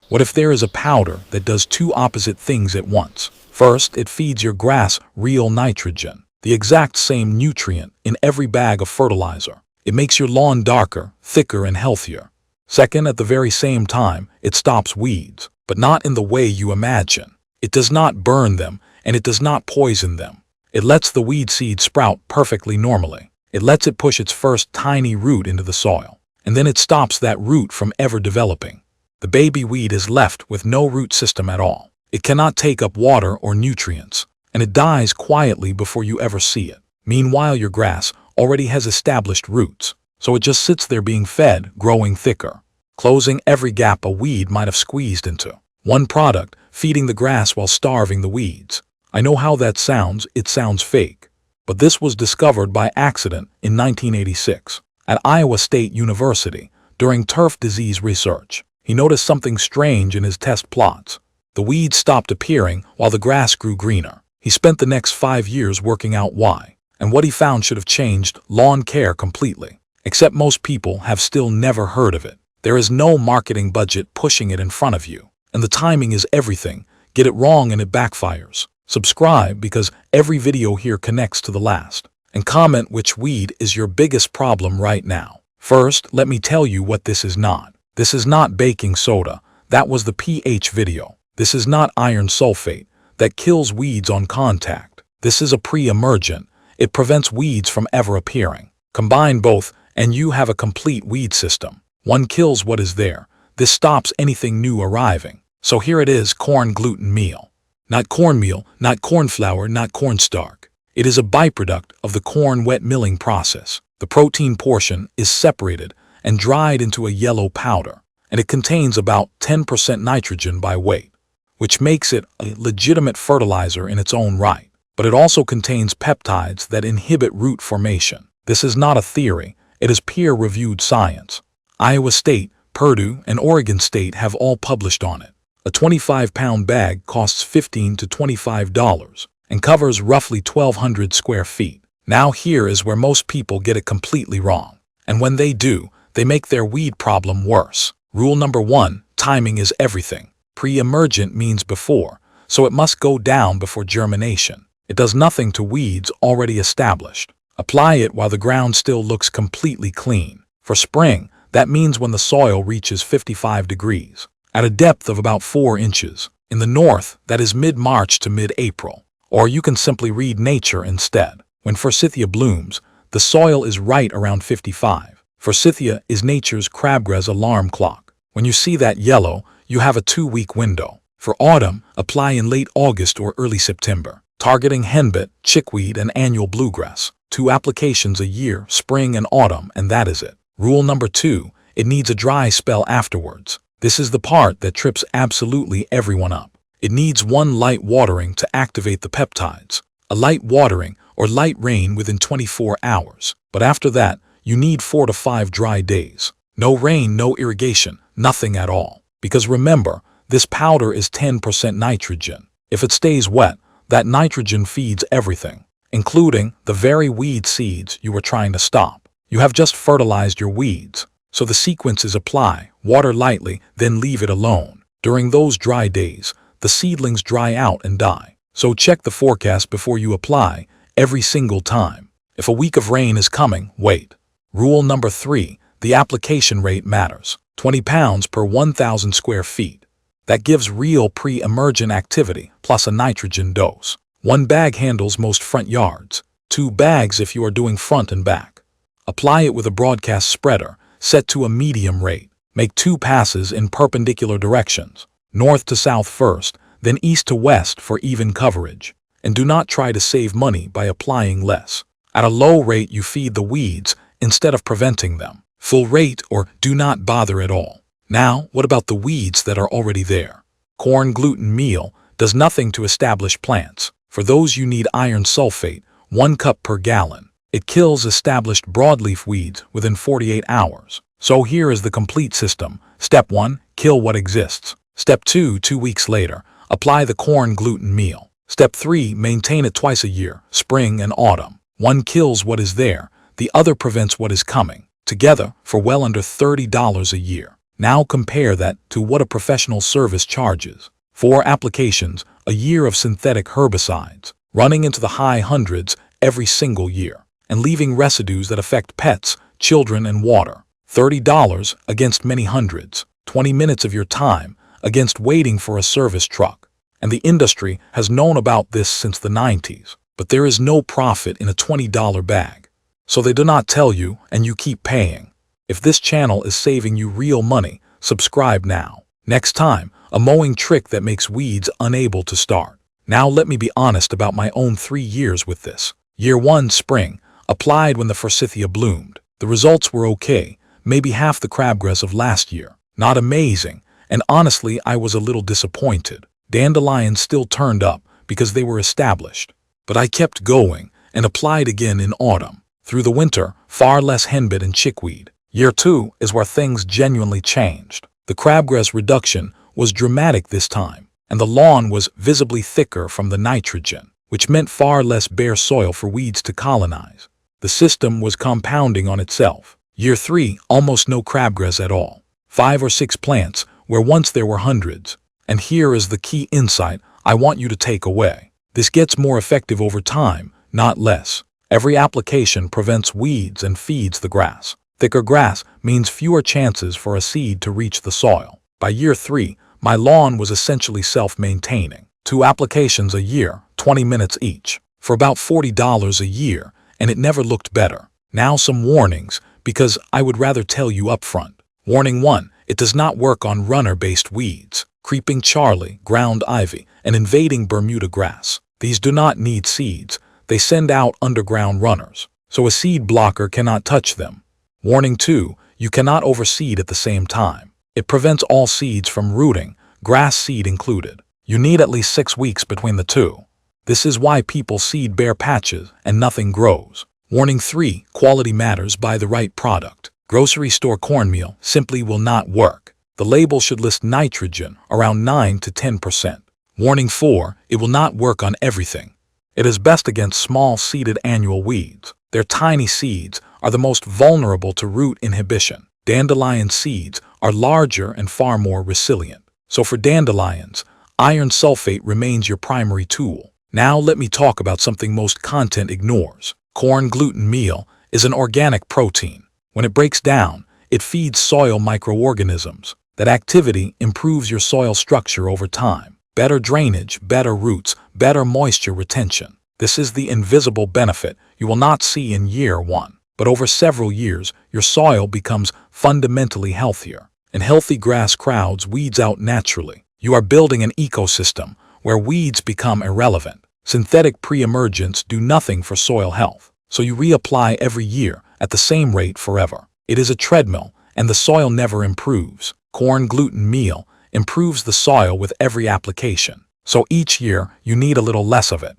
What if there is a powder that does two opposite things at once? First, it feeds your grass real nitrogen, the exact same nutrient in every bag of fertilizer. It makes your lawn darker, thicker, and healthier. Second, at the very same time, it stops weeds, but not in the way you imagine. It does not burn them, and it does not poison them. It lets the weed seed sprout perfectly normally. It lets it push its first tiny root into the soil, and then it stops that root from ever developing. The baby weed is left with no root system at all. It cannot take up water or nutrients, and it dies quietly before you ever see it. Meanwhile, your grass already has established roots, so it just sits there being fed, growing thicker, closing every gap a weed might have squeezed into. One product, feeding the grass while starving the weeds. I know how that sounds, it sounds fake. But this was discovered by accident in 1986 at Iowa State University during turf disease research. He noticed something strange in his test plots. The weeds stopped appearing while the grass grew greener. He spent the next 5 years working out why, and what he found should have changed lawn care completely. Except most people have still never heard of it. There is no marketing budget pushing it in front of you, and the timing is everything. Get it wrong and it backfires. Subscribe because every video here connects to the last. And comment which weed is your biggest problem right now. First, let me tell you what this is not. This is not baking soda. That was the pH video. This is not iron sulfate that kills weeds on contact. This is a pre-emergent. It prevents weeds from ever appearing. Combine both and you have a complete weed system. One kills what is there. This stops anything new arriving. So here it is, corn gluten meal. Not cornmeal, not corn flour, not cornstarch. It is a byproduct of the corn wet milling process. The protein portion is separated and dried into a yellow powder, and it contains about 10% nitrogen by weight, which makes it a legitimate fertilizer in its own right. But it also contains peptides that inhibit root formation. This is not a theory, it is peer-reviewed science. Iowa State, Purdue, and Oregon State have all published on it. A 25-pound bag costs $15 to $25 and covers roughly 1,200 square feet. Now here is where most people get it completely wrong. And when they do, they make their weed problem worse. Rule number 1, timing is everything. Pre-emergent means before, so it must go down before germination. It does nothing to weeds already established. Apply it while the ground still looks completely clean. For spring, that means when the soil reaches 55 degrees. At a depth of about 4 inches. In the north, that is mid-March to mid-April. Or you can simply read nature instead. When forsythia blooms, the soil is right around 55. Forsythia is nature's crabgrass alarm clock. When you see that yellow, you have a 2-week window. For autumn, apply in late August or early September. Targeting henbit, chickweed, and annual bluegrass. 2 applications a year, spring and autumn, and that is it. Rule number 2, it needs a dry spell afterwards. This is the part that trips absolutely everyone up. It needs 1 light watering to activate the peptides. A light watering or light rain within 24 hours. But after that, you need 4 to 5 dry days. No rain, no irrigation, nothing at all. Because remember, this powder is 10% nitrogen. If it stays wet, that nitrogen feeds everything, including the very weed seeds you were trying to stop. You have just fertilized your weeds. So the sequence is apply, water lightly, then leave it alone. During those dry days, the seedlings dry out and die. So check the forecast before you apply, every single time. If a week of rain is coming, wait. Rule number 3, the application rate matters. 20 pounds per 1,000 square feet. That gives real pre-emergent activity, plus a nitrogen dose. 1 bag handles most front yards. 2 bags if you are doing front and back. Apply it with a broadcast spreader, set to a medium rate. Make 2 passes in perpendicular directions, north to south first, then east to west for even coverage. And do not try to save money by applying less. At a low rate you feed the weeds instead of preventing them. Full rate or do not bother at all. Now, what about the weeds that are already there? Corn gluten meal does nothing to establish plants. For those you need iron sulfate, 1 cup per gallon. It kills established broadleaf weeds within 48 hours. So here is the complete system. Step 1, kill what exists. Step 2, 2 weeks later, apply the corn gluten meal. Step 3, maintain it twice a year, spring and autumn. 1 kills what is there, the other prevents what is coming. Together for well under $30 a year. Now compare that to what a professional service charges. 4 applications, a year of synthetic herbicides, running into the high hundreds every single year, and leaving residues that affect pets, children, and water. $30 against many hundreds. 20 minutes of your time against waiting for a service truck. And the industry has known about this since the 90s. But there is no profit in a $20 bag. So they do not tell you, and you keep paying. If this channel is saving you real money, subscribe now. Next time, a mowing trick that makes weeds unable to start. Now let me be honest about my own 3 years with this. Year 1, spring, applied when the forsythia bloomed. The results were okay, maybe half the crabgrass of last year. Not amazing, and honestly I was a little disappointed. Dandelions still turned up because they were established. But I kept going and applied again in autumn. Through the winter, far less henbit and chickweed. Year 2 is where things genuinely changed. The crabgrass reduction was dramatic this time, and the lawn was visibly thicker from the nitrogen, which meant far less bare soil for weeds to colonize. The system was compounding on itself. Year 3, almost no crabgrass at all. 5 or 6 plants where once there were hundreds. And here is the key insight I want you to take away. This gets more effective over time, not less. Every application prevents weeds and feeds the grass. Thicker grass means fewer chances for a seed to reach the soil. By year 3, my lawn was essentially self-maintaining. 2 applications a year, 20 minutes each, for about $40 a year, and it never looked better. Now some warnings, because I would rather tell you up front. Warning 1, it does not work on runner-based weeds. Creeping Charlie, ground ivy, and invading Bermuda grass. These do not need seeds. They send out underground runners, so a seed blocker cannot touch them. Warning 2, you cannot overseed at the same time. It prevents all seeds from rooting, grass seed included. You need at least 6 weeks between the two. This is why people seed bare patches and nothing grows. Warning 3, quality matters. Buy the right product. Grocery store cornmeal simply will not work. The label should list nitrogen around 9 to 10%. Warning 4, it will not work on everything. It is best against small-seeded annual weeds. Their tiny seeds are the most vulnerable to root inhibition. Dandelion seeds are larger and far more resilient. So for dandelions, iron sulfate remains your primary tool. Now let me talk about something most content ignores. Corn gluten meal is an organic protein. When it breaks down, it feeds soil microorganisms. That activity improves your soil structure over time. Better drainage, better roots, better moisture retention. This is the invisible benefit you will not see in year 1. But over several years, your soil becomes fundamentally healthier. And healthy grass crowds weeds out naturally. You are building an ecosystem where weeds become irrelevant. Synthetic pre-emergents do nothing for soil health. So you reapply every year at the same rate forever. It is a treadmill, and the soil never improves. Corn gluten meal improves the soil with every application. So each year, you need a little less of it.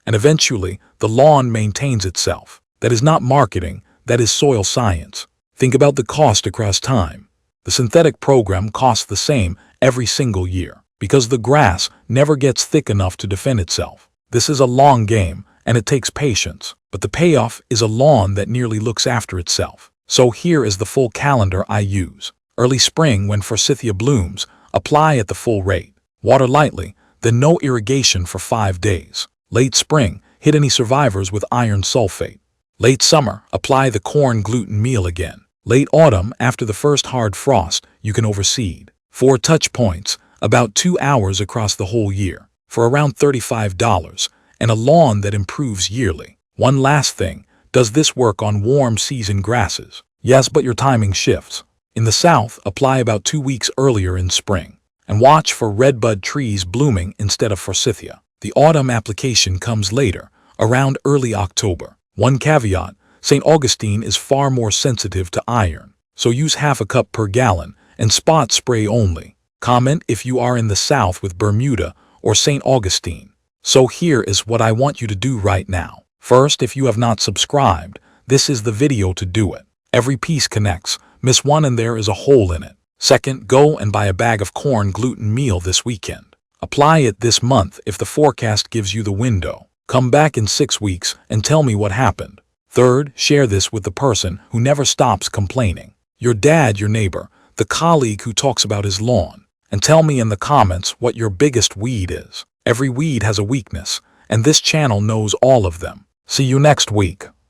And eventually, the lawn maintains itself. That is not marketing, that is soil science. Think about the cost across time. The synthetic program costs the same every single year, because the grass never gets thick enough to defend itself. This is a long game, and it takes patience. But the payoff is a lawn that nearly looks after itself. So here is the full calendar I use. Early spring, when forsythia blooms, apply at the full rate. Water lightly, then no irrigation for 5 days. Late spring, hit any survivors with iron sulfate. Late summer, apply the corn gluten meal again. Late autumn, after the first hard frost, you can overseed. 4 touch points, about 2 hours across the whole year, for around $35, and a lawn that improves yearly. One last thing, does this work on warm season grasses? Yes, but your timing shifts. In the south, apply about 2 weeks earlier in spring, and watch for redbud trees blooming instead of forsythia. The autumn application comes later, around early October. One caveat, St. Augustine is far more sensitive to iron, so use half a cup per gallon and spot spray only. Comment if you are in the south with Bermuda or St. Augustine. So here is what I want you to do right now. First, if you have not subscribed, this is the video to do it. Every piece connects. Miss one and there is a hole in it. Second, go and buy a bag of corn gluten meal this weekend. Apply it this month if the forecast gives you the window. Come back in 6 weeks and tell me what happened. Third, share this with the person who never stops complaining. Your dad, your neighbor, the colleague who talks about his lawn. And tell me in the comments what your biggest weed is. Every weed has a weakness, and this channel knows all of them. See you next week.